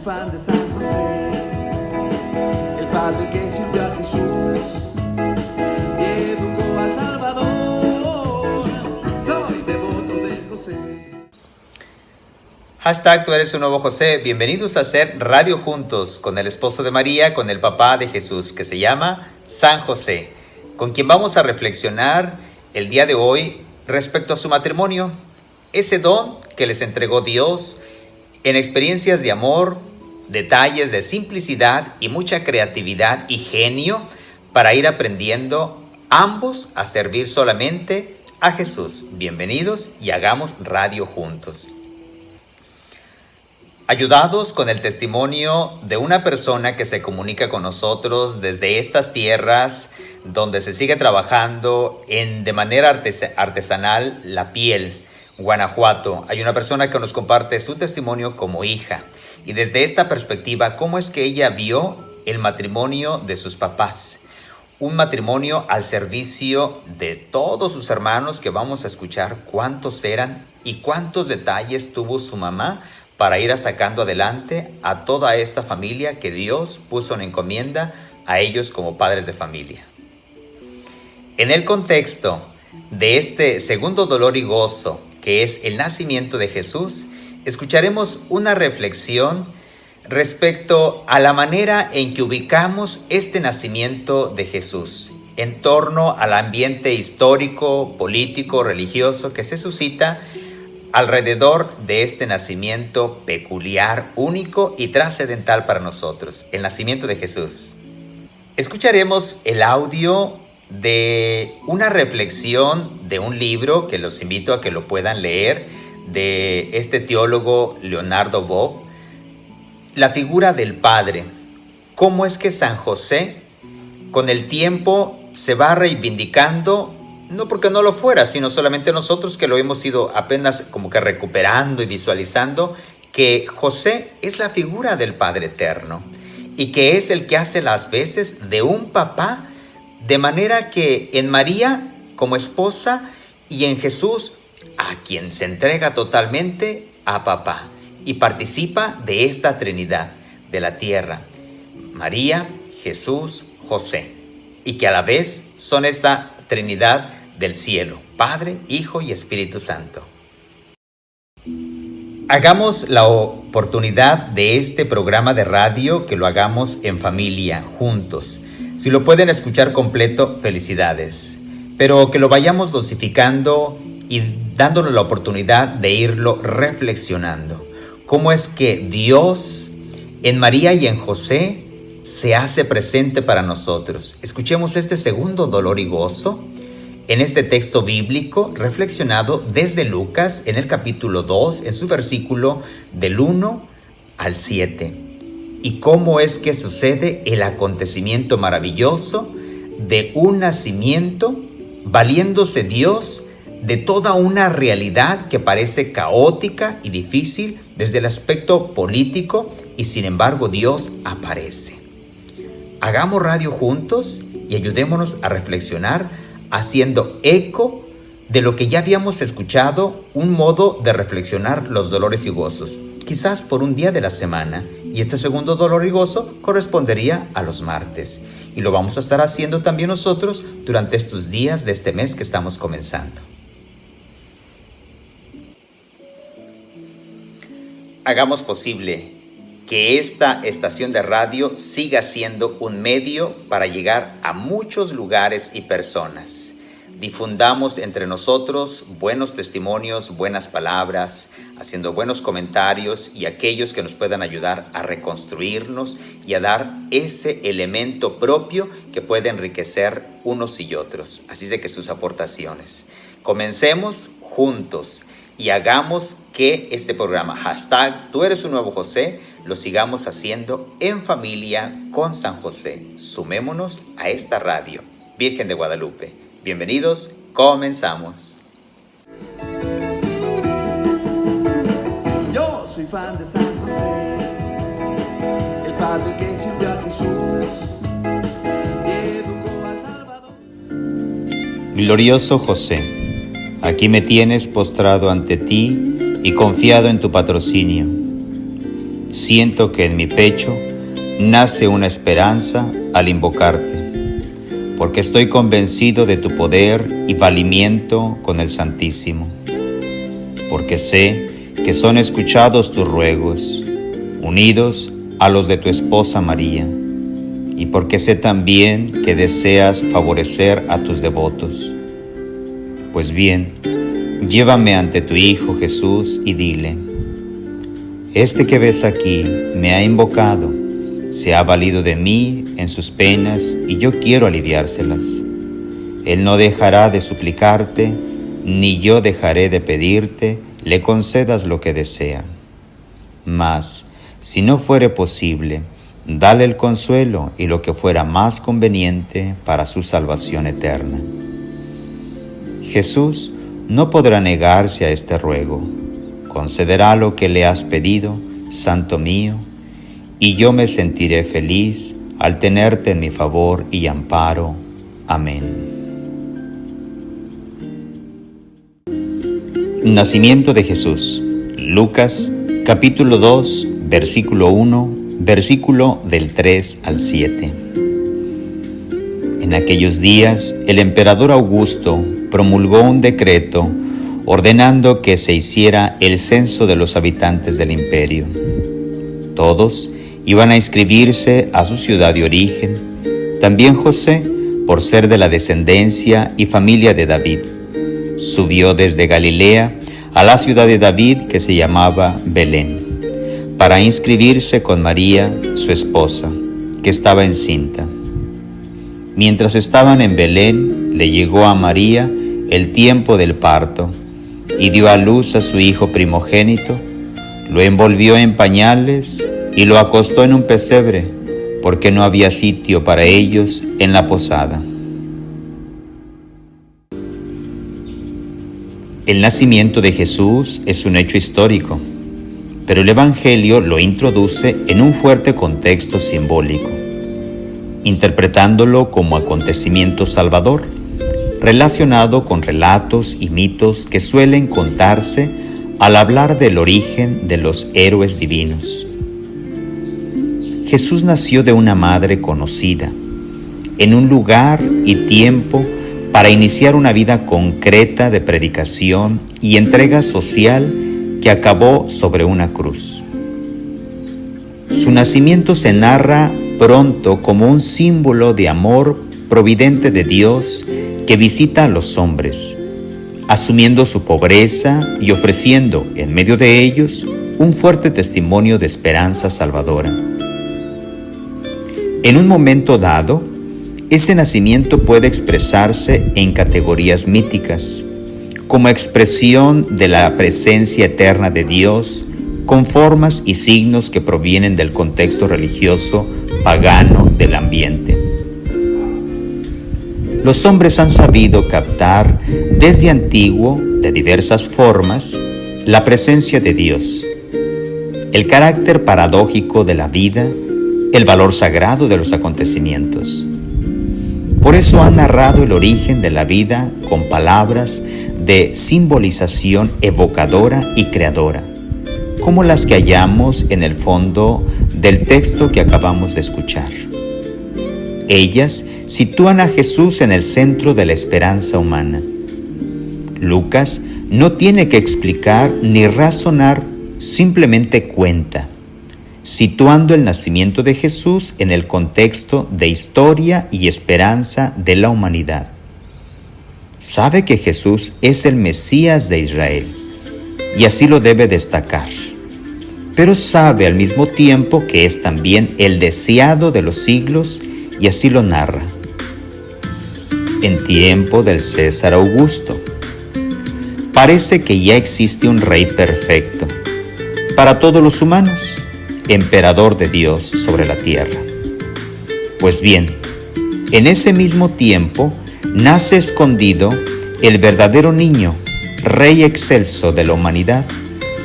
fan de San José, el padre que sirvió a Jesús y educó al Salvador. Soy devoto de José. Hashtag Tú eres un nuevo José. Bienvenidos a hacer Radio Juntos con el esposo de María, con el papá de Jesús, que se llama San José, con quien vamos a reflexionar el día de hoy respecto a su matrimonio, ese don que les entregó Dios en experiencias de amor, detalles de simplicidad y mucha creatividad y genio para ir aprendiendo ambos a servir solamente a Jesús. Bienvenidos y hagamos radio juntos. Ayudados con el testimonio de una persona que se comunica con nosotros desde estas tierras donde se sigue trabajando de manera artesanal la piel, Guanajuato. Hay una persona que nos comparte su testimonio como hija y desde esta perspectiva, cómo es que ella vio el matrimonio de sus papás. Un matrimonio al servicio de todos sus hermanos, que vamos a escuchar cuántos eran y cuántos detalles tuvo su mamá para ir sacando adelante a toda esta familia que Dios puso en encomienda a ellos como padres de familia. En el contexto de este segundo dolor y gozo, que es el nacimiento de Jesús, escucharemos una reflexión respecto a la manera en que ubicamos este nacimiento de Jesús en torno al ambiente histórico, político, religioso que se suscita alrededor de este nacimiento peculiar, único y trascendental para nosotros, el nacimiento de Jesús. Escucharemos el audio de una reflexión de un libro que los invito a que lo puedan leer, de este teólogo Leonardo Boff, la figura del Padre. Cómo es que San José con el tiempo se va reivindicando, no porque no lo fuera, sino solamente nosotros que lo hemos ido apenas como que recuperando y visualizando, que José es la figura del Padre Eterno y que es el que hace las veces de un papá, de manera que en María como esposa y en Jesús a quien se entrega totalmente a papá y participa de esta Trinidad de la tierra, María, Jesús, José, y que a la vez son esta Trinidad del cielo, Padre, Hijo y Espíritu Santo. Hagamos la oportunidad de este programa de radio que lo hagamos en familia, juntos. Si lo pueden escuchar completo, felicidades. Pero que lo vayamos dosificando y dándonos la oportunidad de irlo reflexionando. Cómo es que Dios en María y en José se hace presente para nosotros. Escuchemos este segundo dolor y gozo en este texto bíblico reflexionado desde Lucas en el capítulo 2, en su versículo del 1 al 7. Y cómo es que sucede el acontecimiento maravilloso de un nacimiento, valiéndose Dios de toda una realidad que parece caótica y difícil desde el aspecto político, y sin embargo Dios aparece. Hagamos radio juntos y ayudémonos a reflexionar haciendo eco de lo que ya habíamos escuchado, un modo de reflexionar los dolores y gozos, quizás por un día de la semana, y este segundo dolor y gozo correspondería a los martes, y lo vamos a estar haciendo también nosotros durante estos días de este mes que estamos comenzando. Hagamos posible que esta estación de radio siga siendo un medio para llegar a muchos lugares y personas. Difundamos entre nosotros buenos testimonios, buenas palabras, haciendo buenos comentarios y aquellos que nos puedan ayudar a reconstruirnos y a dar ese elemento propio que puede enriquecer unos y otros. Así de que sus aportaciones. Comencemos juntos y hagamos que este programa, hashtag Tú eres un nuevo José, lo sigamos haciendo en familia con San José. Sumémonos a esta radio, Virgen de Guadalupe. Bienvenidos, comenzamos. Yo soy fan de San José, el padre que sirvió a Jesús y educó al Salvador. Glorioso José, aquí me tienes postrado ante ti y confiado en tu patrocinio. siento que en mi pecho nace una esperanza al invocarte, porque estoy convencido de tu poder y valimiento con el Santísimo, porque sé que son escuchados tus ruegos, unidos a los de tu esposa María, y porque sé también que deseas favorecer a tus devotos. Pues bien, llévame ante tu Hijo Jesús y dile: este que ves aquí me ha invocado, se ha valido de mí en sus penas y yo quiero aliviárselas. Él no dejará de suplicarte, ni yo dejaré de pedirte le concedas lo que desea. Mas, si no fuere posible, dale el consuelo y lo que fuera más conveniente para su salvación eterna. Jesús no podrá negarse a este ruego. Concederá lo que le has pedido, Santo mío, y yo me sentiré feliz al tenerte en mi favor y amparo. Amén. Nacimiento de Jesús. Lucas, capítulo 2, versículo 1, versículo del 3 al 7. En aquellos días, el emperador Augusto promulgó un decreto ordenando que se hiciera el censo de los habitantes del imperio. Todos iban a inscribirse a su ciudad de origen, también José, por ser de la descendencia y familia de David. Subió desde Galilea a la ciudad de David que se llamaba Belén, para inscribirse con María, su esposa, que estaba encinta. Mientras estaban en Belén, le llegó a María el tiempo del parto, y dio a luz a su hijo primogénito, lo envolvió en pañales y lo acostó en un pesebre, porque no había sitio para ellos en la posada. El nacimiento de Jesús es un hecho histórico, pero el Evangelio lo introduce en un fuerte contexto simbólico, interpretándolo como acontecimiento salvador, relacionado con relatos y mitos que suelen contarse al hablar del origen de los héroes divinos. Jesús nació de una madre conocida, en un lugar y tiempo para iniciar una vida concreta de predicación y entrega social que acabó sobre una cruz. Su nacimiento se narra pronto como un símbolo de amor providente de Dios que visita a los hombres, asumiendo su pobreza y ofreciendo en medio de ellos un fuerte testimonio de esperanza salvadora. En un momento dado, ese nacimiento puede expresarse en categorías míticas, como expresión de la presencia eterna de Dios, con formas y signos que provienen del contexto religioso pagano del ambiente. Los hombres han sabido captar desde antiguo, de diversas formas, la presencia de Dios, el carácter paradójico de la vida, el valor sagrado de los acontecimientos. Por eso han narrado el origen de la vida con palabras de simbolización evocadora y creadora, como las que hallamos en el fondo del texto que acabamos de escuchar. Ellas sitúan a Jesús en el centro de la esperanza humana. Lucas no tiene que explicar ni razonar, simplemente cuenta, situando el nacimiento de Jesús en el contexto de historia y esperanza de la humanidad. Sabe que Jesús es el Mesías de Israel, y así lo debe destacar, pero sabe al mismo tiempo que es también el deseado de los siglos, y así lo narra. En tiempo del César Augusto, parece que ya existe un rey perfecto para todos los humanos, emperador de Dios sobre la tierra. Pues bien, en ese mismo tiempo nace escondido el verdadero niño, rey excelso de la humanidad,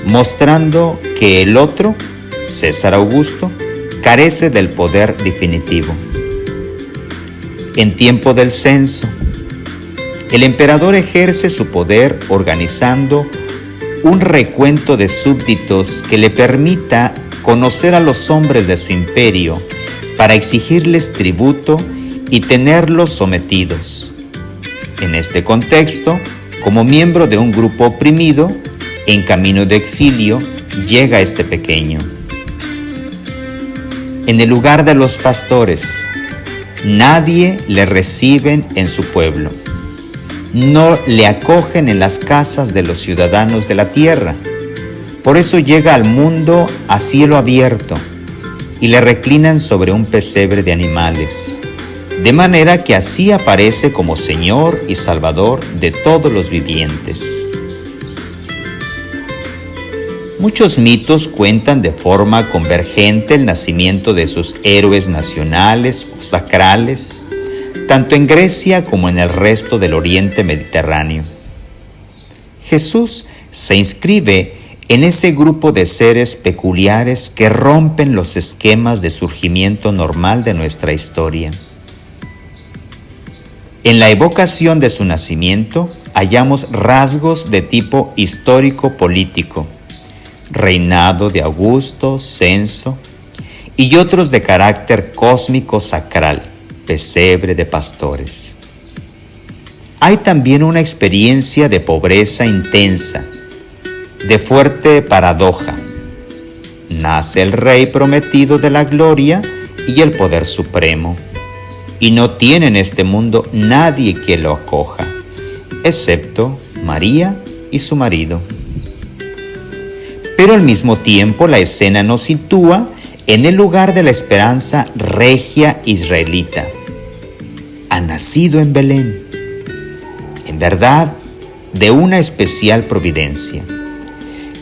mostrando que el otro, César Augusto, carece del poder definitivo. En tiempo del censo, el emperador ejerce su poder organizando un recuento de súbditos que le permita conocer a los hombres de su imperio para exigirles tributo y tenerlos sometidos. En este contexto, como miembro de un grupo oprimido, en camino de exilio, llega este pequeño. En el lugar de los pastores, nadie le reciben en su pueblo. No le acogen en las casas de los ciudadanos de la tierra. Por eso llega al mundo a cielo abierto y le reclinan sobre un pesebre de animales, de manera que así aparece como Señor y Salvador de todos los vivientes. Muchos mitos cuentan de forma convergente el nacimiento de sus héroes nacionales o sacrales, tanto en Grecia como en el resto del Oriente Mediterráneo. Jesús se inscribe en ese grupo de seres peculiares que rompen los esquemas de surgimiento normal de nuestra historia. En la evocación de su nacimiento hallamos rasgos de tipo histórico-político, reinado de Augusto, censo, y otros de carácter cósmico-sacral, pesebre de pastores. Hay también una experiencia de pobreza intensa, de fuerte paradoja. Nace el Rey prometido de la gloria y el poder supremo, y no tiene en este mundo nadie que lo acoja, excepto María y su marido. Pero al mismo tiempo la escena nos sitúa en el lugar de la esperanza regia israelita. Ha nacido en Belén, en verdad, de una especial providencia.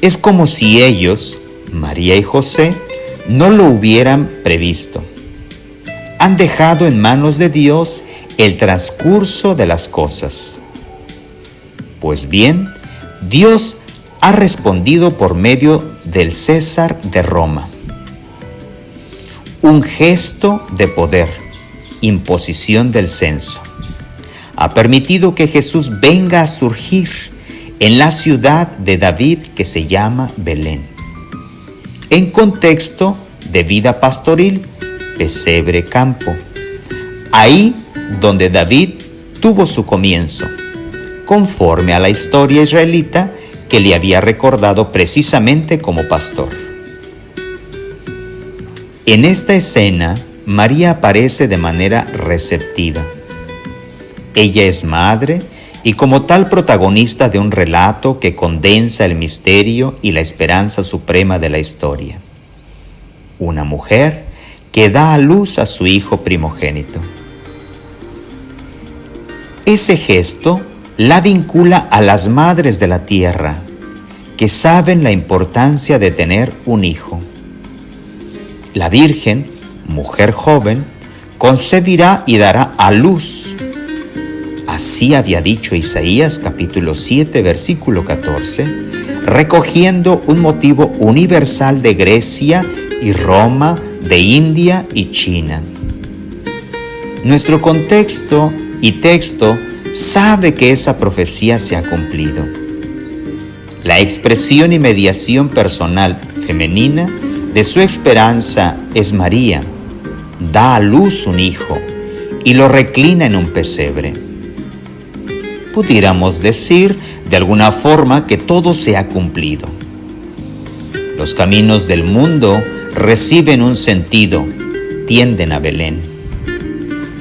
Es como si ellos, María y José, no lo hubieran previsto. Han dejado en manos de Dios el transcurso de las cosas. Pues bien, Dios ha respondido por medio del César de Roma. Un gesto de poder, imposición del censo, ha permitido que Jesús venga a surgir en la ciudad de David que se llama Belén. En contexto de vida pastoril, pesebre campo, ahí donde David tuvo su comienzo, conforme a la historia israelita que le había recordado precisamente como pastor. En esta escena, María aparece de manera receptiva. Ella es madre y como tal protagonista de un relato que condensa el misterio y la esperanza suprema de la historia. Una mujer que da a luz a su hijo primogénito. Ese gesto la vincula a las madres de la tierra, que saben la importancia de tener un hijo. La Virgen, mujer joven, concebirá y dará a luz. Así había dicho Isaías capítulo 7, versículo 14, recogiendo un motivo universal de Grecia y Roma, de India y China. Nuestro contexto y texto sabe que esa profecía se ha cumplido. La expresión y mediación personal femenina de su esperanza es María. Da a luz un hijo y lo reclina en un pesebre. Pudiéramos decir de alguna forma que todo se ha cumplido. Los caminos del mundo reciben un sentido, tienden a Belén.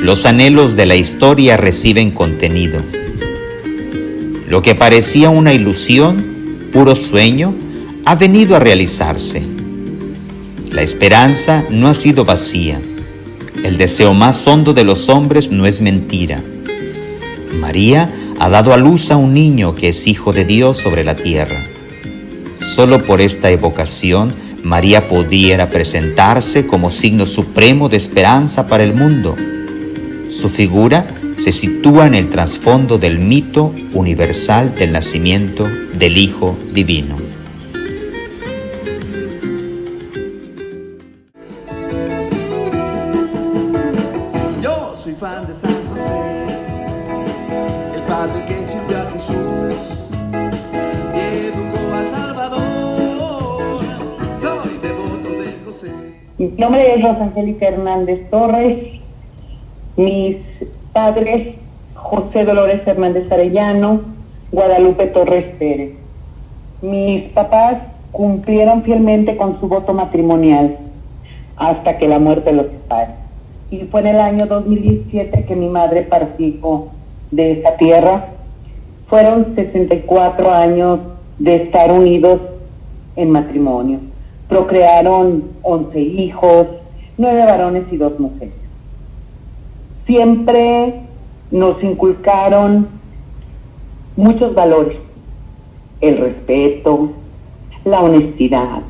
Los anhelos de la historia reciben contenido. Lo que parecía una ilusión, puro sueño, ha venido a realizarse. La esperanza no ha sido vacía. El deseo más hondo de los hombres no es mentira. María ha dado a luz a un niño que es hijo de Dios sobre la tierra. Solo por esta evocación, María pudiera presentarse como signo supremo de esperanza para el mundo. Su figura se sitúa en el trasfondo del mito universal del nacimiento del Hijo Divino. Yo soy fan de San José, el padre que sirvió a Jesús y educó al Salvador. Soy devoto de Mi nombre es Rosangélica Hernández Torres. Mis padres, José Dolores Hernández Arellano, Guadalupe Torres Pérez. Mis papás cumplieron fielmente con su voto matrimonial hasta que la muerte los separe. Y fue en el año 2017 que mi madre partió de esta tierra. Fueron 64 años de estar unidos en matrimonio. Procrearon 11 hijos, 9 varones y 2 mujeres. Siempre nos inculcaron muchos valores: el respeto, la honestidad.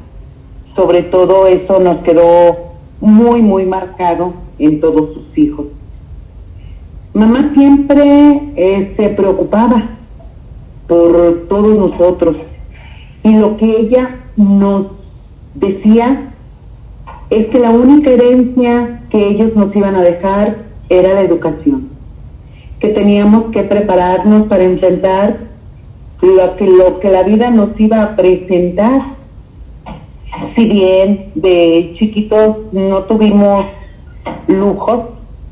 Sobre todo eso nos quedó muy, muy marcado en todos sus hijos. Mamá siempre se preocupaba por todos nosotros, y lo que ella nos decía es que la única herencia que ellos nos iban a dejar era la educación, que teníamos que prepararnos para enfrentar lo que la vida nos iba a presentar. Si bien de chiquitos no tuvimos lujos,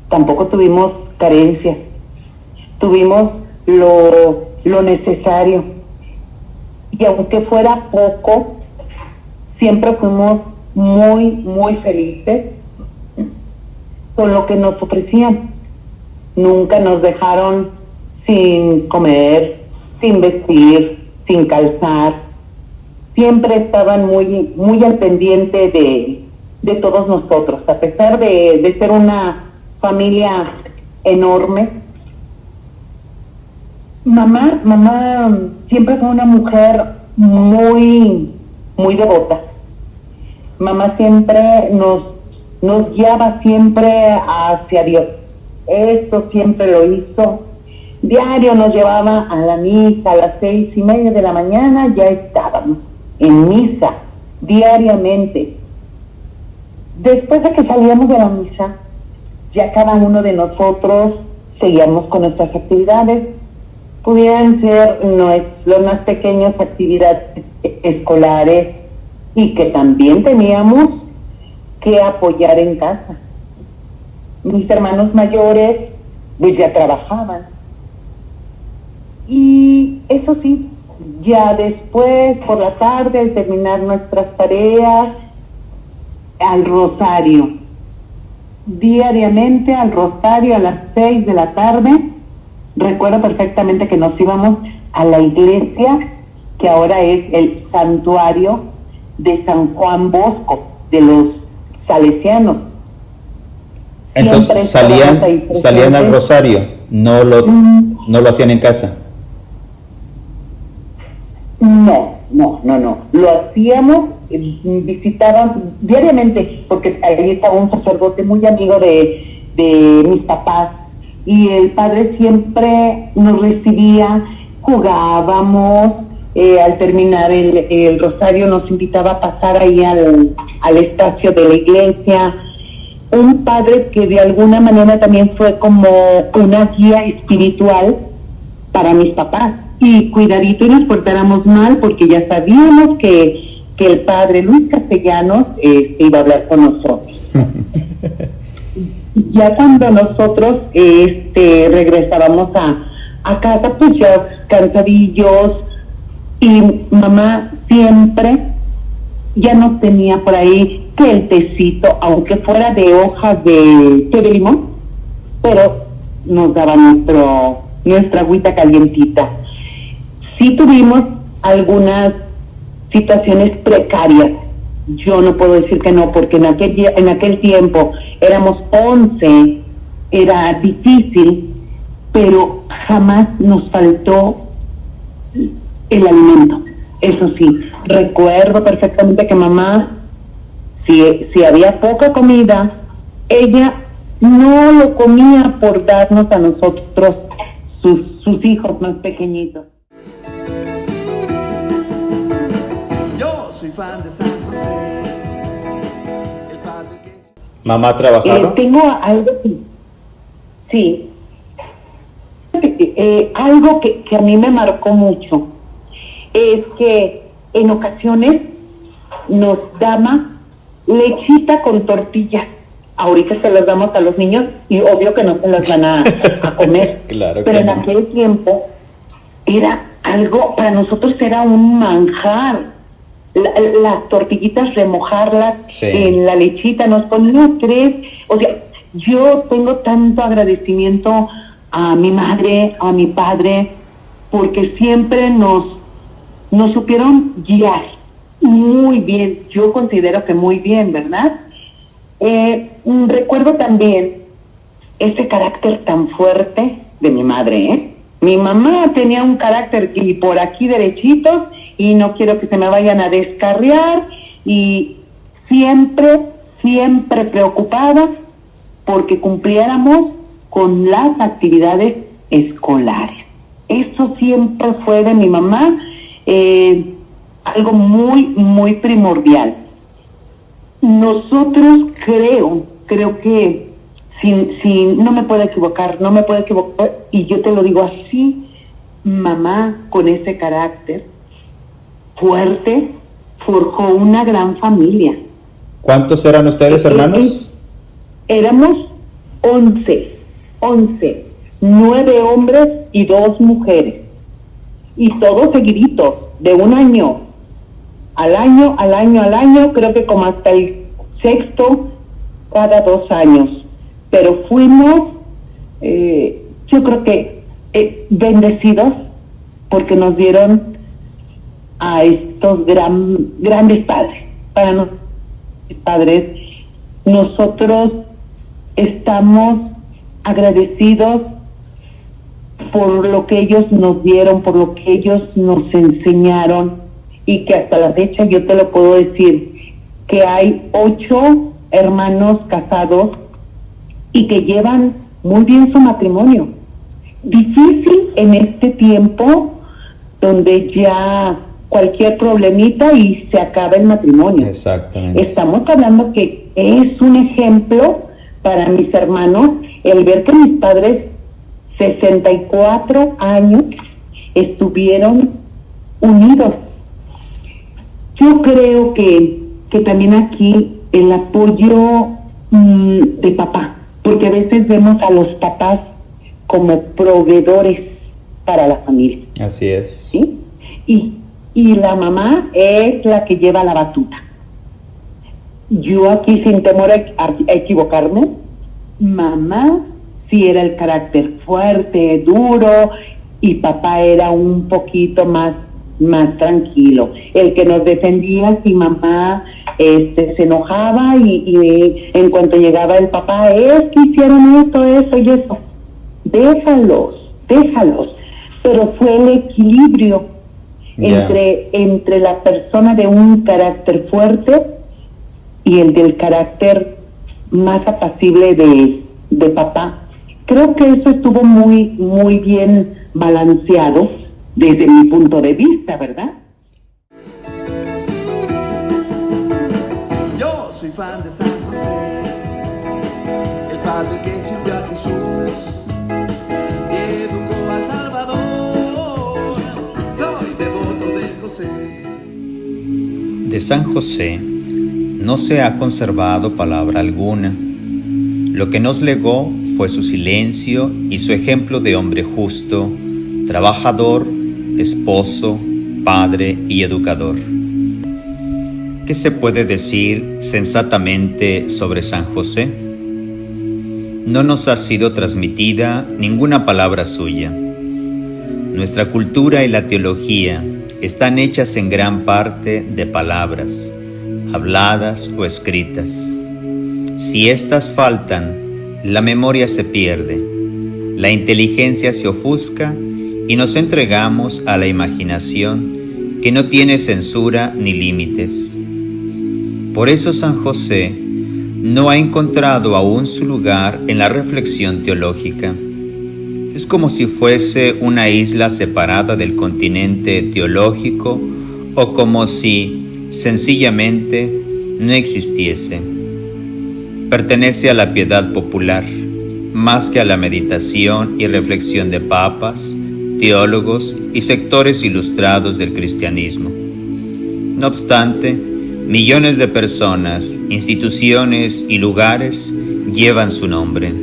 tampoco tuvimos carencias. Tuvimos lo necesario. Y aunque fuera poco, siempre fuimos muy, muy felices con lo que nos ofrecían. Nunca nos dejaron sin comer, sin vestir, sin calzar. Siempre estaban muy, muy al pendiente de todos nosotros. A pesar de ser una familia enorme, mamá siempre fue una mujer muy, muy devota. Mamá siempre nos guiaba siempre hacia Dios. Esto siempre lo hizo. Diario nos llevaba a la misa a las 6:30 de la mañana, ya estábamos en misa, diariamente. Después de que salíamos de la misa, ya cada uno de nosotros seguíamos con nuestras actividades. Pudieran ser las más pequeñas actividades escolares, y que también teníamos que apoyar en casa. Mis hermanos mayores pues ya trabajaban, y eso sí, ya después por la tarde, al terminar nuestras tareas, al rosario, diariamente al rosario a las 6 de la tarde. Recuerdo perfectamente que nos íbamos a la iglesia, que ahora es el santuario de San Juan Bosco, de los salesianos. Entonces salían al rosario, no lo hacían en casa. No. Lo hacíamos, visitaban diariamente, porque ahí estaba un sacerdote muy amigo de mis papás, y el padre siempre nos recibía, jugábamos. Al terminar el rosario nos invitaba a pasar ahí al espacio de la iglesia. Un padre que de alguna manera también fue como una guía espiritual para mis papás. Y cuidadito y nos portáramos mal, porque ya sabíamos que el padre Luis Castellanos iba a hablar con nosotros. Ya cuando nosotros regresábamos a casa, pues ya cansadillos, y mamá siempre ya nos tenía por ahí que el tecito, aunque fuera de hojas de té de limón, pero nos daba nuestra agüita calientita. Sí tuvimos algunas situaciones precarias. Yo no puedo decir que no, porque en aquel tiempo éramos 11, era difícil, pero jamás nos faltó el alimento. Eso sí, recuerdo perfectamente que mamá, si había poca comida, ella no lo comía por darnos a nosotros, sus hijos más pequeñitos. Yo soy fan de San José, el padre que... ¿Mamá trabajaba? Tengo algo, sí. Algo que a mí me marcó mucho es que en ocasiones nos daba lechita con tortillas. Ahorita se las damos a los niños y obvio que no se las van a comer. Claro, pero en no. aquel tiempo era algo, para nosotros era un manjar. Las tortillitas, remojarlas Sí. en la lechita, nos ponían 3. O sea, yo tengo tanto agradecimiento a mi madre, a mi padre, porque siempre nos supieron guiar muy bien. Yo considero que muy bien, ¿verdad? Recuerdo también ese carácter tan fuerte de mi madre, ¿eh? Mi mamá tenía un carácter y por aquí derechitos y no quiero que se me vayan a descarriar y siempre preocupada porque cumpliéramos con las actividades escolares. Eso siempre fue de mi mamá, algo muy primordial. Nosotros creo que no me puedo equivocar, y yo te lo digo así, mamá con ese carácter fuerte forjó una gran familia. ¿Cuántos eran ustedes, hermanos? Éramos 11, 9 hombres y 2 mujeres, y todos seguiditos, de un año al año, creo que como hasta el 6º, cada 2 años. Pero fuimos, yo creo que bendecidos porque nos dieron a estos grandes padres. Para nosotros, padres, nosotros estamos agradecidos por lo que ellos nos dieron, por lo que ellos nos enseñaron, y que hasta la fecha yo te lo puedo decir, que hay 8 hermanos casados y que llevan muy bien su matrimonio. Difícil en este tiempo donde ya cualquier problemita y se acaba el matrimonio. Exactamente. Estamos hablando que es un ejemplo para mis hermanos el ver que mis padres 64 años estuvieron unidos. Yo creo que también aquí el apoyo de papá, porque a veces vemos a los papás como proveedores para la familia. Así es. ¿Sí? Y la mamá es la que lleva la batuta. Yo aquí, sin temor a equivocarme, mamá sí era el carácter fuerte, duro, y papá era un poquito más tranquilo, el que nos defendía si mamá se enojaba y en cuanto llegaba el papá, es que hicieron esto y eso. Déjalos, pero fue el equilibrio entre la persona de un carácter fuerte y el del carácter más apacible de papá. Creo que eso estuvo muy bien balanceado desde mi punto de vista, ¿verdad? Yo soy fan de San José, el padre que sirvió a Jesús y educó al Salvador. Soy devoto de José. De San José no se ha conservado palabra alguna. Lo que nos legó fue su silencio y su ejemplo de hombre justo, trabajador, esposo, padre y educador. ¿Qué se puede decir sensatamente sobre San José? No nos ha sido transmitida ninguna palabra suya. Nuestra cultura y la teología están hechas en gran parte de palabras, habladas o escritas. Si éstas faltan, la memoria se pierde, la inteligencia se ofusca y nos entregamos a la imaginación que no tiene censura ni límites. Por eso San José no ha encontrado aún su lugar en la reflexión teológica. Es como si fuese una isla separada del continente teológico o como si sencillamente no existiese. Pertenece a la piedad popular, más que a la meditación y reflexión de papas, teólogos y sectores ilustrados del cristianismo. No obstante, millones de personas, instituciones y lugares llevan su nombre.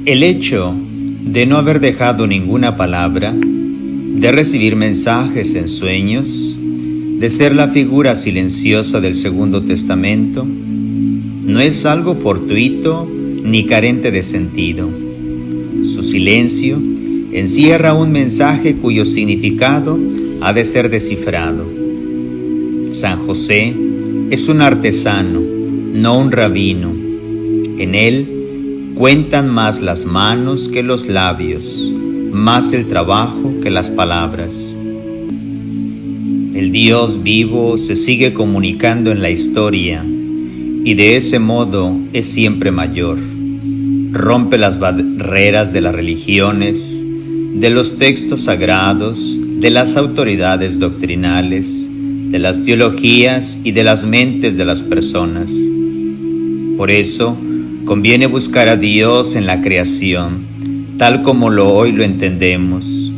El hecho de no haber dejado ninguna palabra, de recibir mensajes en sueños, de ser la figura silenciosa del Segundo Testamento, no es algo fortuito ni carente de sentido. Su silencio encierra un mensaje cuyo significado ha de ser descifrado. San José es un artesano, no un rabino. En él cuentan más las manos que los labios, más el trabajo que las palabras. El Dios vivo se sigue comunicando en la historia y de ese modo es siempre mayor. Rompe las barreras de las religiones, de los textos sagrados, de las autoridades doctrinales, de las teologías y de las mentes de las personas. Por eso, conviene buscar a Dios en la creación, tal como hoy lo entendemos,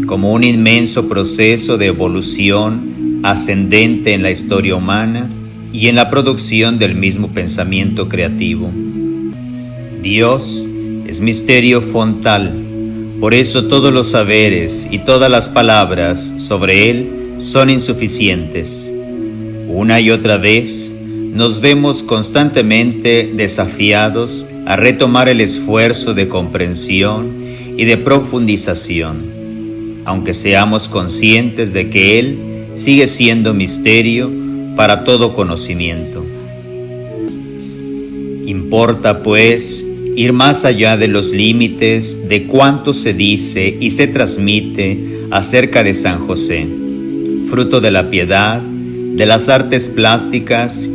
como un inmenso proceso de evolución ascendente en la historia humana y en la producción del mismo pensamiento creativo. Dios es misterio fontal, por eso todos los saberes y todas las palabras sobre Él son insuficientes. Una y otra vez nos vemos constantemente desafiados a retomar el esfuerzo de comprensión y de profundización, aunque seamos conscientes de que Él sigue siendo misterio para todo conocimiento. Importa, pues, ir más allá de los límites de cuánto se dice y se transmite acerca de San José, fruto de la piedad, de las artes plásticas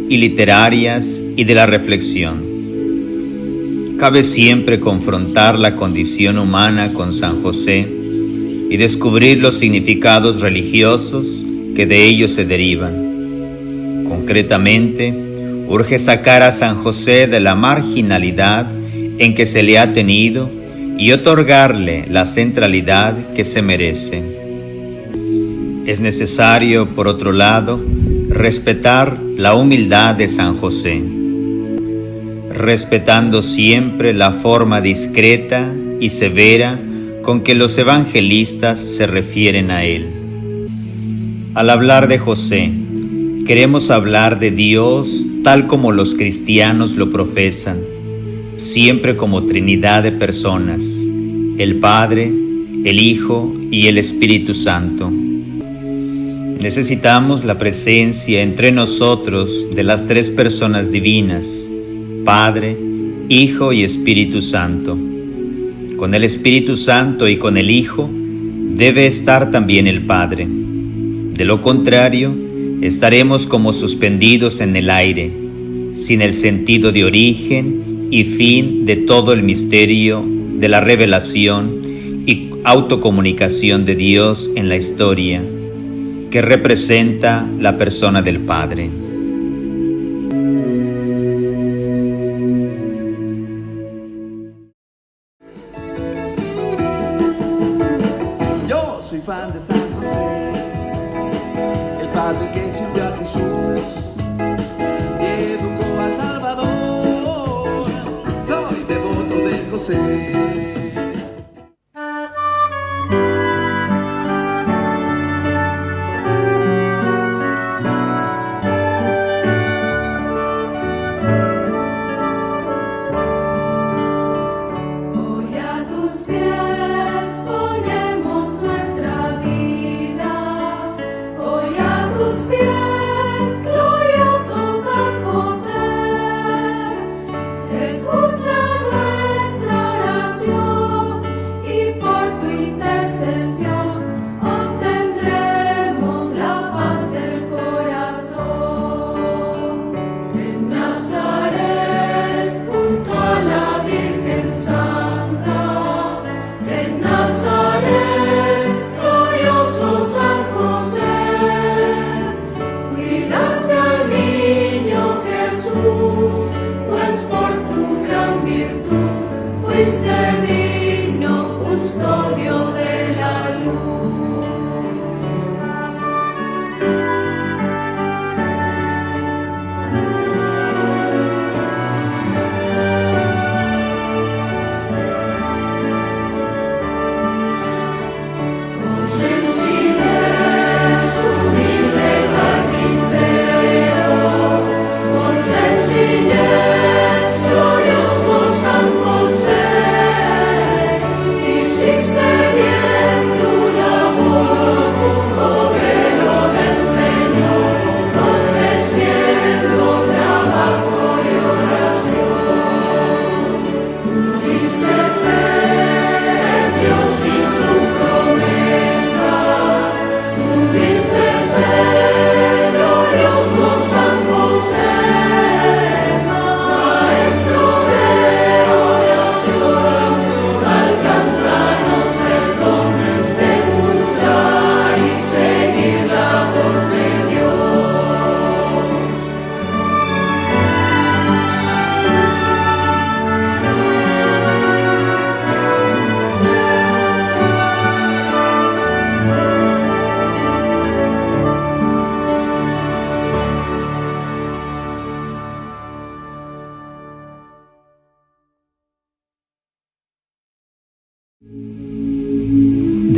y literarias y de la reflexión. Cabe siempre confrontar la condición humana con San José y descubrir los significados religiosos que de ellos se derivan. Concretamente, urge sacar a San José de la marginalidad en que se le ha tenido y otorgarle la centralidad que se merece. Es necesario, por otro lado, respetar la humildad de San José, respetando siempre la forma discreta y severa con que los evangelistas se refieren a él. Al hablar de José, queremos hablar de Dios tal como los cristianos lo profesan, siempre como Trinidad de personas, el Padre, el Hijo y el Espíritu Santo. Necesitamos la presencia entre nosotros de las tres personas divinas, Padre, Hijo y Espíritu Santo. Con el Espíritu Santo y con el Hijo debe estar también el Padre. De lo contrario, estaremos como suspendidos en el aire, sin el sentido de origen y fin de todo el misterio de la revelación y autocomunicación de Dios en la historia, que representa la persona del Padre. Yo soy fan de San José, el padre que sirvió a Jesús y educó al Salvador. Soy devoto de José. Hoy a tus pies ponemos nuestra vida, hoy a tus pies.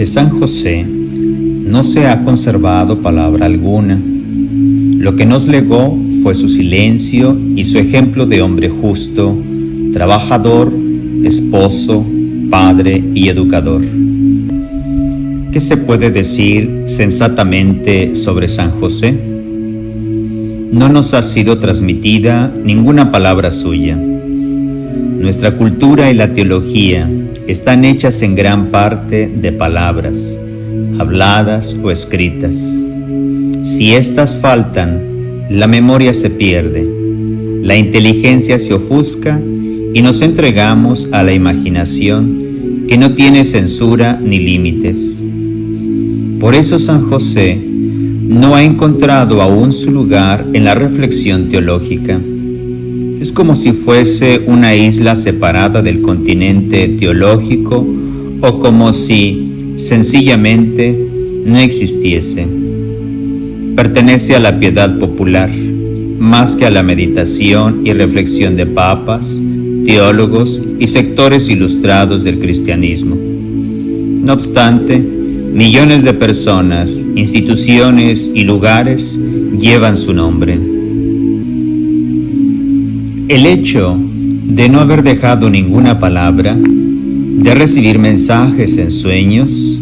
De San José no se ha conservado palabra alguna. Lo que nos legó fue su silencio y su ejemplo de hombre justo, trabajador, esposo, padre y educador. ¿Qué se puede decir sensatamente sobre San José? No nos ha sido transmitida ninguna palabra suya. Nuestra cultura y la teología están hechas en gran parte de palabras, habladas o escritas. Si éstas faltan, la memoria se pierde, la inteligencia se ofusca y nos entregamos a la imaginación que no tiene censura ni límites. Por eso San José no ha encontrado aún su lugar en la reflexión teológica. Es como si fuese una isla separada del continente teológico o como si sencillamente no existiese. Pertenece a la piedad popular, más que a la meditación y reflexión de papas, teólogos y sectores ilustrados del cristianismo. No obstante, millones de personas, instituciones y lugares llevan su nombre. El hecho de no haber dejado ninguna palabra, de recibir mensajes en sueños,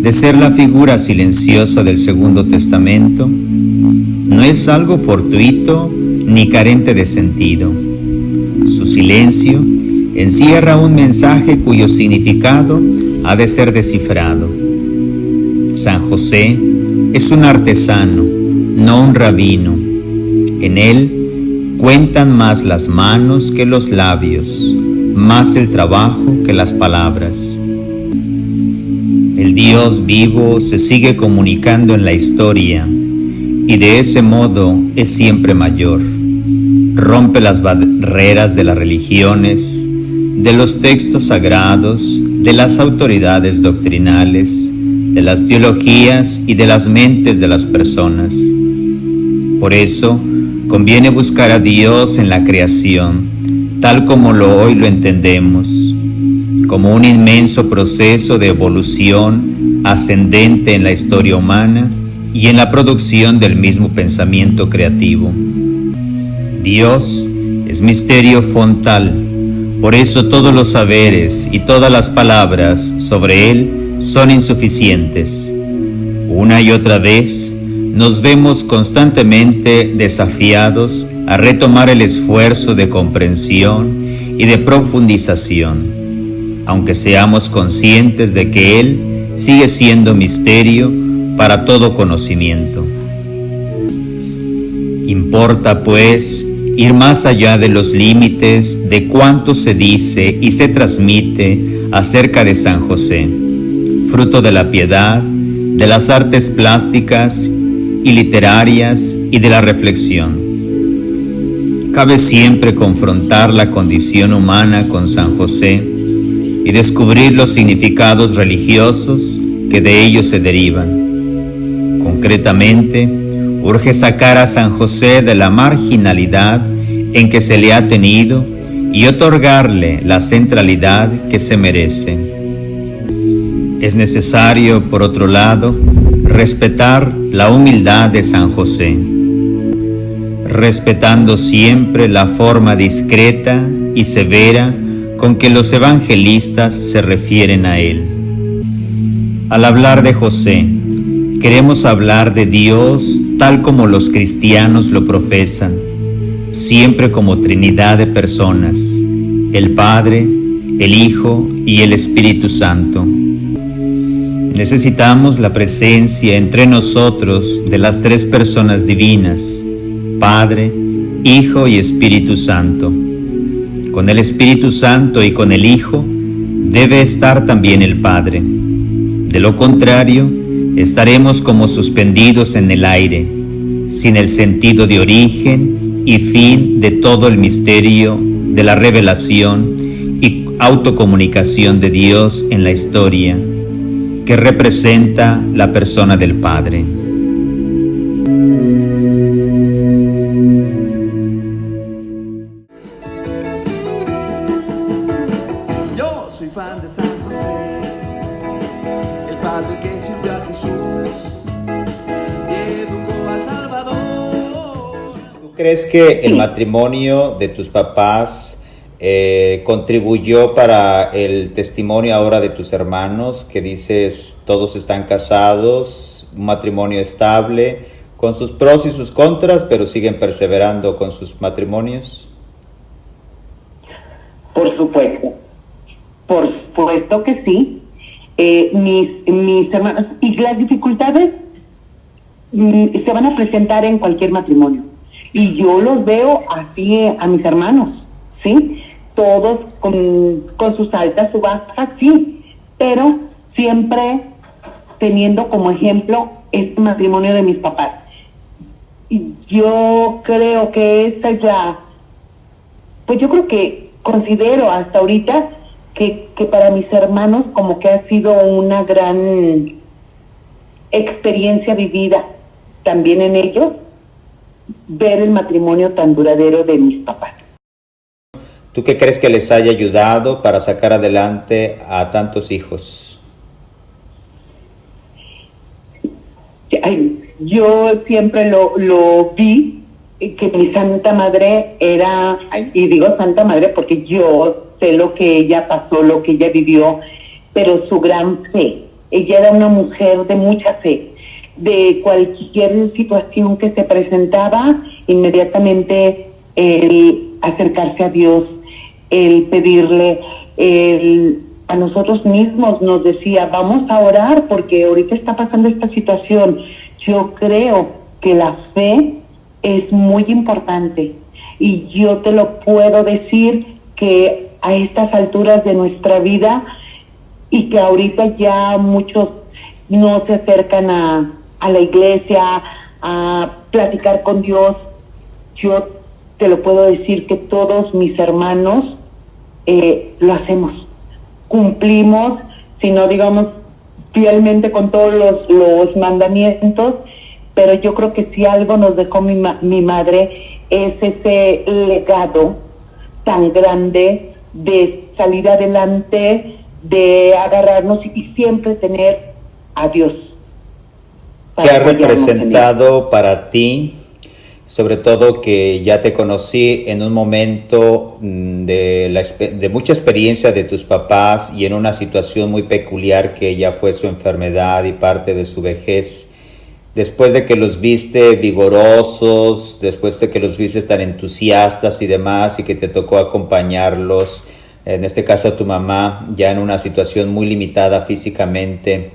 de ser la figura silenciosa del Segundo Testamento, no es algo fortuito ni carente de sentido. Su silencio encierra un mensaje cuyo significado ha de ser descifrado. San José es un artesano, no un rabino. En él cuentan más las manos que los labios, más el trabajo que las palabras. El Dios vivo se sigue comunicando en la historia y de ese modo es siempre mayor. Rompe las barreras de las religiones, de los textos sagrados, de las autoridades doctrinales, de las teologías y de las mentes de las personas. Por eso, conviene buscar a Dios en la creación, tal como hoy lo entendemos, como un inmenso proceso de evolución ascendente en la historia humana y en la producción del mismo pensamiento creativo. Dios es misterio fontal, por eso todos los saberes y todas las palabras sobre Él son insuficientes. Una y otra vez nos vemos constantemente desafiados a retomar el esfuerzo de comprensión y de profundización, aunque seamos conscientes de que Él sigue siendo misterio para todo conocimiento. Importa, pues, ir más allá de los límites de cuanto se dice y se transmite acerca de San José, fruto de la piedad, de las artes plásticas y literarias y de la reflexión. Cabe siempre confrontar la condición humana con San José y descubrir los significados religiosos que de ellos se derivan. Concretamente, urge sacar a San José de la marginalidad en que se le ha tenido y otorgarle la centralidad que se merece. Es necesario, por otro lado, respetar la humildad de San José, respetando siempre la forma discreta y severa con que los evangelistas se refieren a él. Al hablar de José, queremos hablar de Dios tal como los cristianos lo profesan, siempre como Trinidad de personas, el Padre, el Hijo y el Espíritu Santo. Necesitamos la presencia entre nosotros de las tres personas divinas, Padre, Hijo y Espíritu Santo. Con el Espíritu Santo y con el Hijo debe estar también el Padre. De lo contrario, estaremos como suspendidos en el aire, sin el sentido de origen y fin de todo el misterio de la revelación y autocomunicación de Dios en la historia, que representa la persona del Padre. Yo soy fan de San José, el padre ¿Crees que el matrimonio de tus papás contribuyó para el testimonio ahora de tus hermanos, que dices todos están casados, un matrimonio estable, con sus pros y sus contras, pero siguen perseverando con sus matrimonios? Por supuesto que sí. Mis hermanos, y las dificultades se van a presentar en cualquier matrimonio. Y yo los veo así a mis hermanos, ¿sí? Todos con sus altas, sus bajas, sí, pero siempre teniendo como ejemplo este matrimonio de mis papás. Y yo creo que esta es pues yo creo que considero hasta ahorita que para mis hermanos como que ha sido una gran experiencia vivida también en ellos, ver el matrimonio tan duradero de mis papás. ¿Tú qué crees que les haya ayudado para sacar adelante a tantos hijos? Yo siempre lo vi, que mi Santa Madre era, y digo Santa Madre porque yo sé lo que ella pasó, lo que ella vivió, pero su gran fe. Ella era una mujer de mucha fe. De cualquier situación que se presentaba, inmediatamente el acercarse a Dios, el pedirle, a nosotros mismos nos decía, vamos a orar porque ahorita está pasando esta situación. Yo creo que la fe es muy importante y yo te lo puedo decir que a estas alturas de nuestra vida y que ahorita ya muchos no se acercan a la iglesia, a platicar con Dios, yo te lo puedo decir que todos mis hermanos lo hacemos, cumplimos, si no digamos fielmente con todos los mandamientos, pero yo creo que si algo nos dejó mi madre es ese legado tan grande de salir adelante, de agarrarnos y siempre tener a Dios. ¿Qué ha representado para ti, sobre todo que ya te conocí en un momento de mucha experiencia de tus papás y en una situación muy peculiar que ya fue su enfermedad y parte de su vejez? Después de que los viste vigorosos, después de que los viste tan entusiastas y demás, y que te tocó acompañarlos, en este caso a tu mamá, ya en una situación muy limitada físicamente,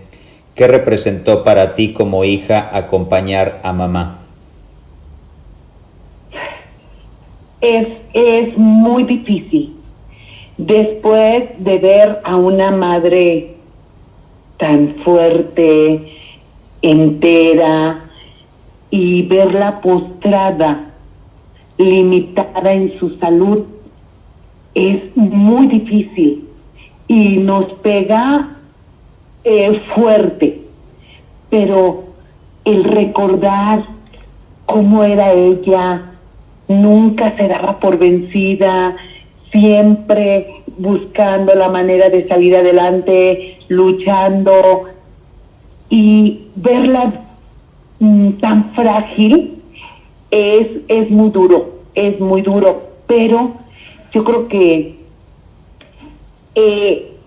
¿qué representó para ti como hija acompañar a mamá? Es muy difícil. Después de ver a una madre tan fuerte, entera, y verla postrada, limitada en su salud, es muy difícil y nos pega fuerte, pero el recordar cómo era ella, nunca se daba por vencida, siempre buscando la manera de salir adelante, luchando, y verla tan frágil es muy duro, pero yo creo que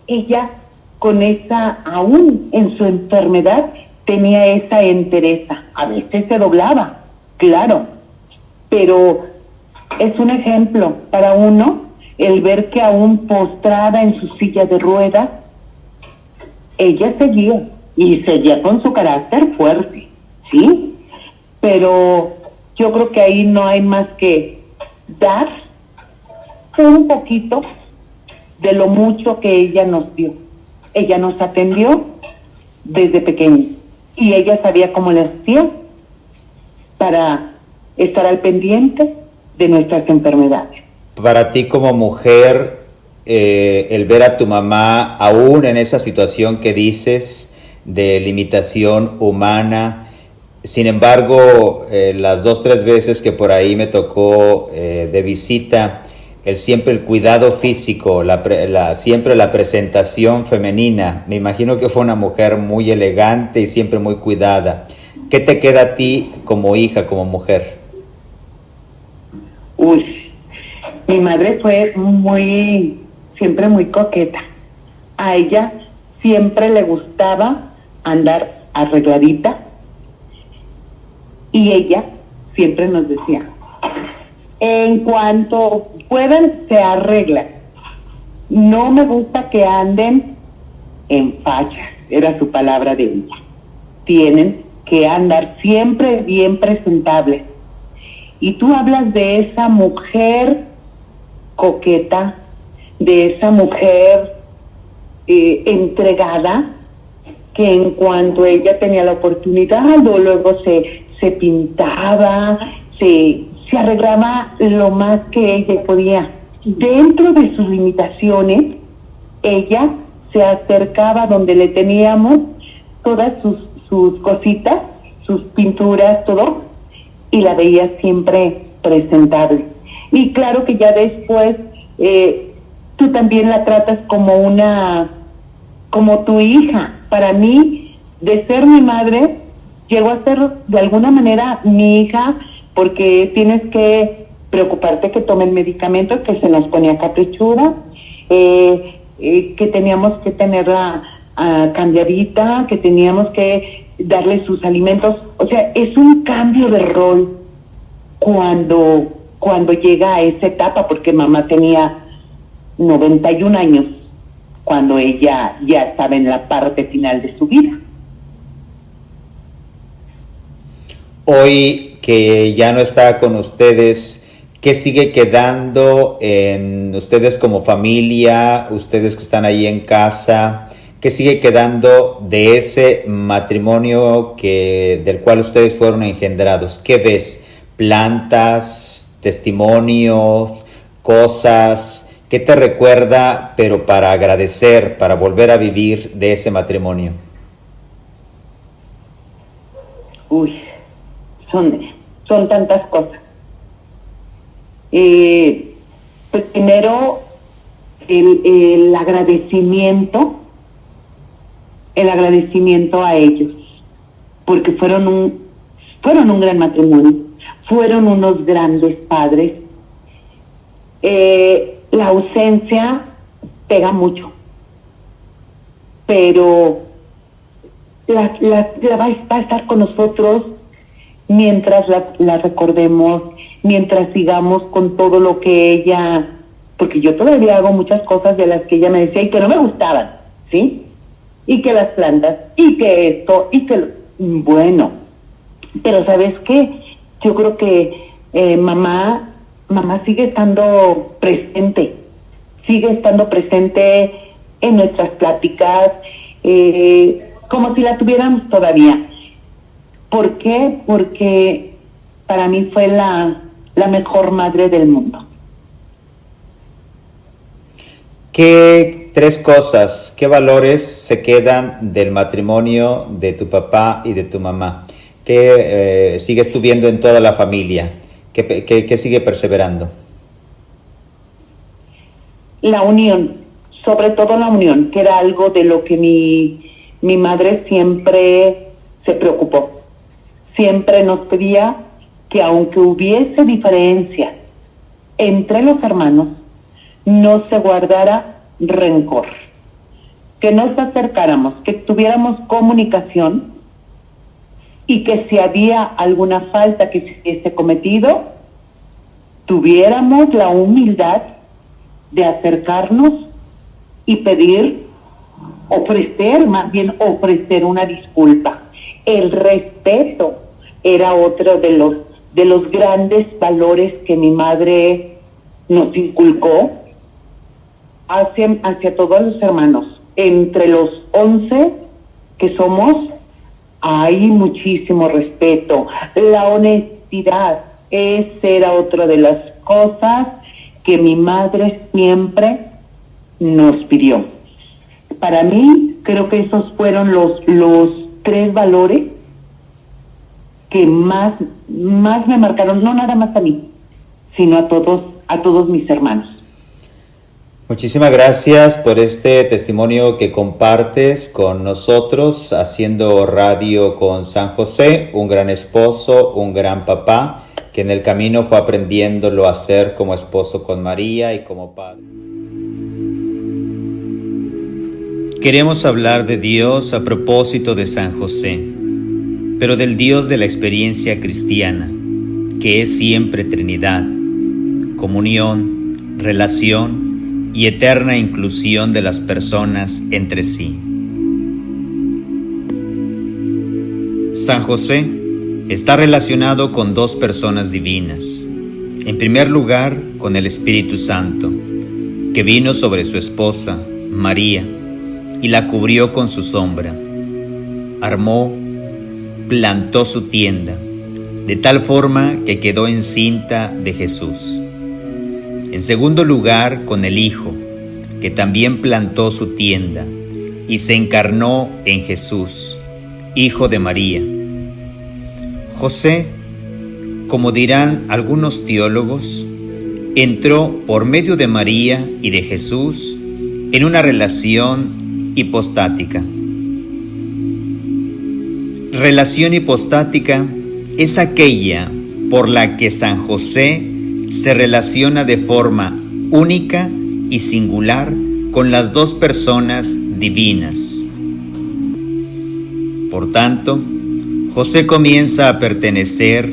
ella con esa, aún en su enfermedad, tenía esa entereza. A veces se doblaba, claro, pero es un ejemplo para uno el ver que aún postrada en su silla de ruedas, ella seguía y seguía con su carácter fuerte, ¿sí? Pero yo creo que ahí no hay más que dar un poquito de lo mucho que ella nos dio. Ella nos atendió desde pequeña y ella sabía cómo le hacía para estar al pendiente de nuestras enfermedades. Para ti como mujer, el ver a tu mamá aún en esa situación que dices de limitación humana, sin embargo, las 2-3 veces que por ahí me tocó de visita, siempre el cuidado físico, siempre la presentación femenina, me imagino que fue una mujer muy elegante y siempre muy cuidada. ¿Qué te queda a ti como hija, como mujer? Uy, mi madre fue siempre muy coqueta. A ella siempre le gustaba andar arregladita y ella siempre nos decía, en cuanto puedan se arreglan. No me gusta que anden en fachas, era su palabra de ella. Tienen que andar siempre bien presentables. Y tú hablas de esa mujer coqueta, de esa mujer entregada, que en cuanto ella tenía la oportunidad, o luego se pintaba, se arreglaba lo más que ella podía. Dentro de sus limitaciones, ella se acercaba donde le teníamos todas sus cositas, sus pinturas, todo, y la veía siempre presentable. Y claro que ya después tú también la tratas como tu hija. Para mí, de ser mi madre, llegó a ser de alguna manera mi hija, porque tienes que preocuparte que tome el medicamento, que se nos ponía caprichuda, que teníamos que tenerla cambiadita, que teníamos que darle sus alimentos. O sea, es un cambio de rol cuando llega a esa etapa, porque mamá tenía 91 años cuando ella ya estaba en la parte final de su vida. Hoy que ya no está con ustedes, ¿qué sigue quedando en ustedes como familia, ustedes que están ahí en casa? ¿Qué sigue quedando de ese matrimonio del cual ustedes fueron engendrados? ¿Qué ves? Plantas, testimonios, cosas. ¿Qué te recuerda, pero para agradecer, para volver a vivir de ese matrimonio? Uy, son tantas cosas. Pues primero, el agradecimiento a ellos, porque fueron un gran matrimonio, fueron unos grandes padres. La ausencia pega mucho, pero va a estar con nosotros mientras la recordemos, mientras sigamos con todo lo que ella, porque yo todavía hago muchas cosas de las que ella me decía y que no me gustaban, ¿sí? Y que las plantas, y que esto, y que bueno, pero ¿sabes qué? Yo creo que mamá sigue estando presente en nuestras pláticas, como si la tuviéramos todavía. ¿Por qué? Porque para mí fue la mejor madre del mundo. ¿Qué tres cosas, qué valores se quedan del matrimonio de tu papá y de tu mamá? ¿Qué sigues tú viendo en toda la familia? ¿Qué sigue perseverando? La unión, sobre todo la unión, que era algo de lo que mi madre siempre se preocupó. Siempre nos pedía que aunque hubiese diferencias entre los hermanos, no se guardara rencor, que nos acercáramos, que tuviéramos comunicación y que si había alguna falta que se hubiese cometido, tuviéramos la humildad de acercarnos y ofrecer una disculpa. El respeto era otro de los grandes valores que mi madre nos inculcó hacia todos los hermanos. Entre los 11 que somos, hay muchísimo respeto. La honestidad, esa era otra de las cosas que mi madre siempre nos pidió. Para mí, creo que esos fueron los tres valores que más me marcaron, no nada más a mí, sino a todos mis hermanos. Muchísimas gracias por este testimonio que compartes con nosotros, haciendo radio con San José, un gran esposo, un gran papá que en el camino fue aprendiéndolo a ser como esposo con María y como padre. Queremos hablar de Dios a propósito de San José, pero del Dios de la experiencia cristiana, que es siempre Trinidad, comunión, relación y eterna inclusión de las personas entre sí. San José está relacionado con dos personas divinas. En primer lugar, con el Espíritu Santo, que vino sobre su esposa, María, y la cubrió con su sombra. Armó, plantó su tienda, de tal forma que quedó encinta de Jesús. En segundo lugar, con el Hijo, que también plantó su tienda y se encarnó en Jesús, Hijo de María. José, como dirán algunos teólogos, entró por medio de María y de Jesús en una relación hipostática. Relación hipostática es aquella por la que San José se relaciona de forma única y singular con las dos personas divinas. Por tanto, José comienza a pertenecer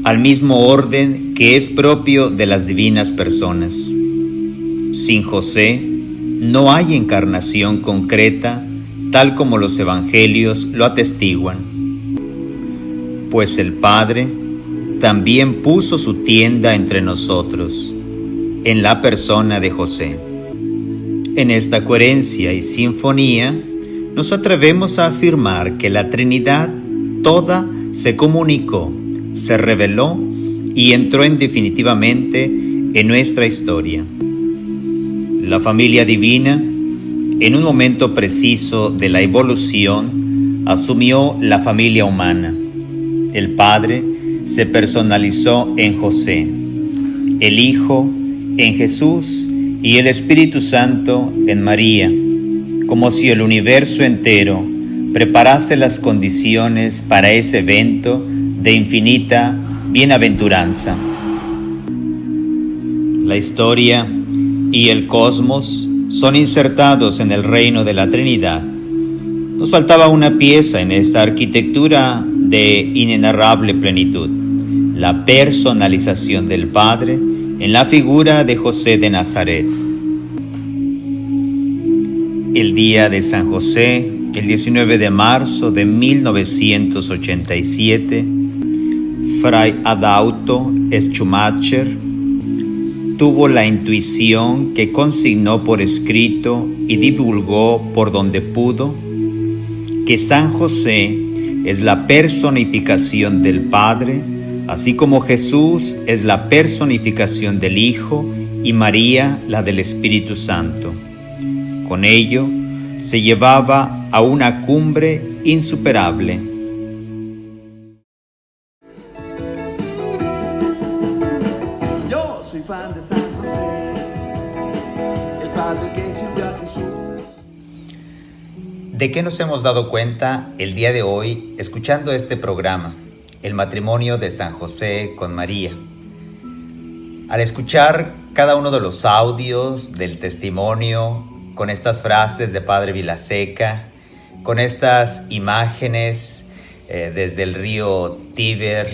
al mismo orden que es propio de las divinas personas. Sin José no hay encarnación concreta, tal como los evangelios lo atestiguan, pues el Padre también puso su tienda entre nosotros, en la persona de José. En esta coherencia y sinfonía, nos atrevemos a afirmar que la Trinidad toda se comunicó, se reveló y entró definitivamente en nuestra historia. La familia divina, en un momento preciso de la evolución, asumió la familia humana. El Padre se personalizó en José, el Hijo en Jesús y el Espíritu Santo en María, como si el universo entero preparase las condiciones para ese evento de infinita bienaventuranza. La historia y el cosmos son insertados en el reino de la Trinidad. Nos faltaba una pieza en esta arquitectura de inenarrable plenitud, la personalización del Padre en la figura de José de Nazaret. El día de San José, el 19 de marzo de 1987, Fray Adauto Schumacher tuvo la intuición que consignó por escrito y divulgó por donde pudo que San José es la personificación del Padre, así como Jesús es la personificación del Hijo y María la del Espíritu Santo. Con ello se llevaba a una cumbre insuperable. Yo soy fan de San José, el padre que sirvió a Jesús. ¿De qué nos hemos dado cuenta el día de hoy escuchando este programa, el matrimonio de San José con María? Al escuchar cada uno de los audios del testimonio, con estas frases de Padre Vilaseca, con estas imágenes desde el río Tíber,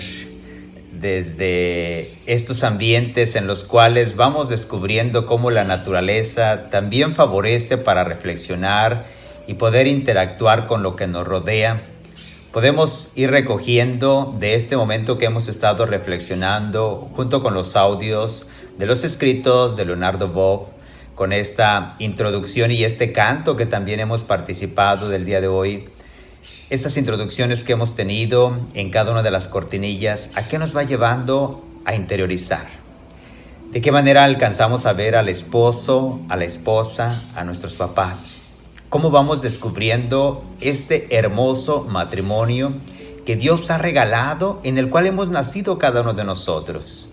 desde estos ambientes en los cuales vamos descubriendo cómo la naturaleza también favorece para reflexionar y poder interactuar con lo que nos rodea, podemos ir recogiendo de este momento que hemos estado reflexionando junto con los audios de los escritos de Leonardo Boff, con esta introducción y este canto que también hemos participado del día de hoy, estas introducciones que hemos tenido en cada una de las cortinillas, ¿a qué nos va llevando a interiorizar? ¿De qué manera alcanzamos a ver al esposo, a la esposa, a nuestros papás? ¿Cómo vamos descubriendo este hermoso matrimonio que Dios ha regalado, en el cual hemos nacido cada uno de nosotros?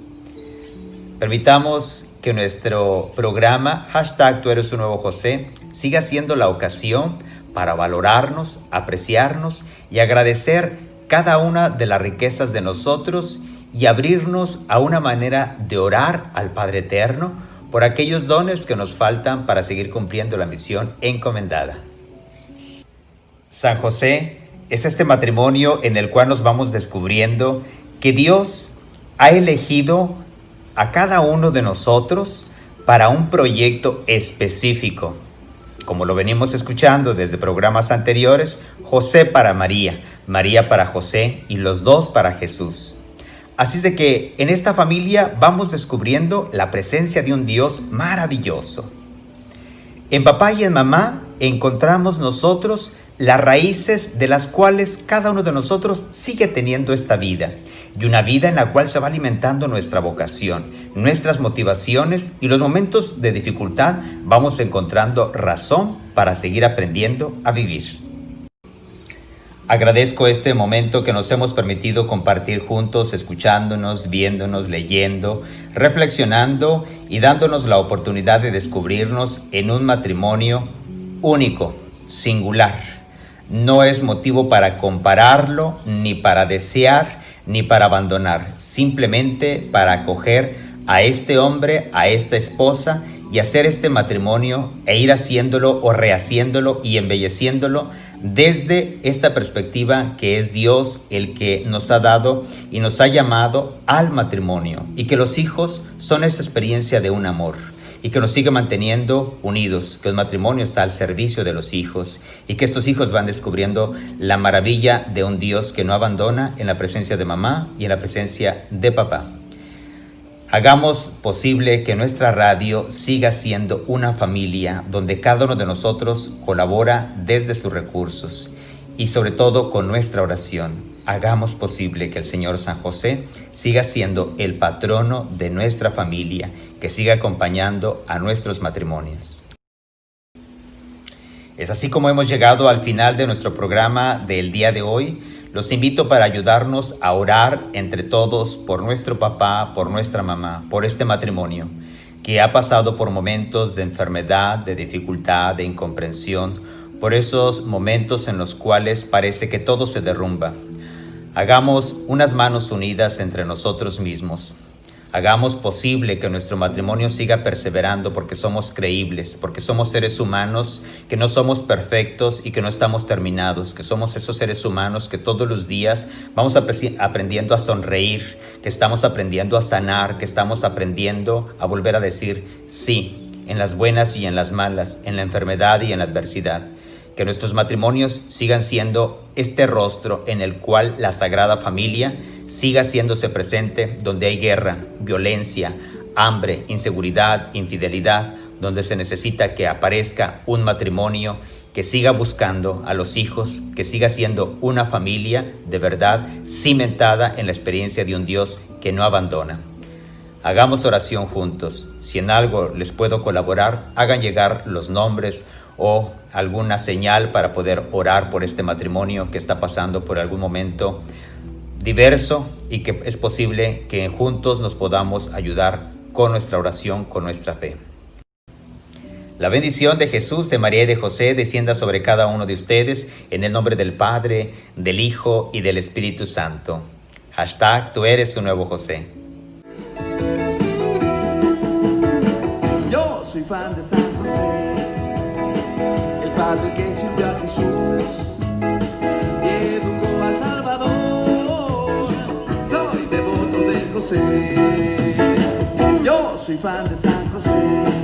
Permitamos que nuestro programa, #Tú eres un nuevo José, siga siendo la ocasión para valorarnos, apreciarnos y agradecer cada una de las riquezas de nosotros y abrirnos a una manera de orar al Padre Eterno por aquellos dones que nos faltan para seguir cumpliendo la misión encomendada. San José es este matrimonio en el cual nos vamos descubriendo que Dios ha elegido a cada uno de nosotros para un proyecto específico. Como lo venimos escuchando desde programas anteriores, José para María, María para José y los dos para Jesús. Así es de que en esta familia vamos descubriendo la presencia de un Dios maravilloso. En papá y en mamá encontramos nosotros las raíces de las cuales cada uno de nosotros sigue teniendo esta vida. Y una vida en la cual se va alimentando nuestra vocación, nuestras motivaciones, y los momentos de dificultad vamos encontrando razón para seguir aprendiendo a vivir. Agradezco este momento que nos hemos permitido compartir juntos, escuchándonos, viéndonos, leyendo, reflexionando y dándonos la oportunidad de descubrirnos en un matrimonio único, singular. No es motivo para compararlo, ni para desear, ni para abandonar, simplemente para acoger a este hombre, a esta esposa y hacer este matrimonio e ir haciéndolo o rehaciéndolo y embelleciéndolo desde esta perspectiva que es Dios el que nos ha dado y nos ha llamado al matrimonio, y que los hijos son esa experiencia de un amor y que nos sigue manteniendo unidos, que el matrimonio está al servicio de los hijos y que estos hijos van descubriendo la maravilla de un Dios que no abandona en la presencia de mamá y en la presencia de papá. Hagamos posible que nuestra radio siga siendo una familia donde cada uno de nosotros colabora desde sus recursos y sobre todo con nuestra oración. Hagamos posible que el Señor San José siga siendo el patrono de nuestra familia, que siga acompañando a nuestros matrimonios. Es así como hemos llegado al final de nuestro programa del día de hoy. Los invito para ayudarnos a orar entre todos por nuestro papá, por nuestra mamá, por este matrimonio que ha pasado por momentos de enfermedad, de dificultad, de incomprensión, por esos momentos en los cuales parece que todo se derrumba. Hagamos unas manos unidas entre nosotros mismos. Hagamos posible que nuestro matrimonio siga perseverando porque somos creíbles, porque somos seres humanos que no somos perfectos y que no estamos terminados, que somos esos seres humanos que todos los días vamos aprendiendo a sonreír, que estamos aprendiendo a sanar, que estamos aprendiendo a volver a decir sí, en las buenas y en las malas, en la enfermedad y en la adversidad. Que nuestros matrimonios sigan siendo este rostro en el cual la Sagrada Familia siga haciéndose presente donde hay guerra, violencia, hambre, inseguridad, infidelidad, donde se necesita que aparezca un matrimonio que siga buscando a los hijos, que siga siendo una familia de verdad cimentada en la experiencia de un Dios que no abandona. Hagamos oración juntos. Si en algo les puedo colaborar, hagan llegar los nombres o alguna señal para poder orar por este matrimonio que está pasando por algún momento diverso y que es posible que juntos nos podamos ayudar con nuestra oración, con nuestra fe. La bendición de Jesús, de María y de José descienda sobre cada uno de ustedes en el nombre del Padre, del Hijo y del Espíritu Santo. #tú eres un nuevo José. Yo soy fan de San José, el padre que sirvió a Jesús y educó al Salvador. Soy devoto de José. Yo soy fan de San José.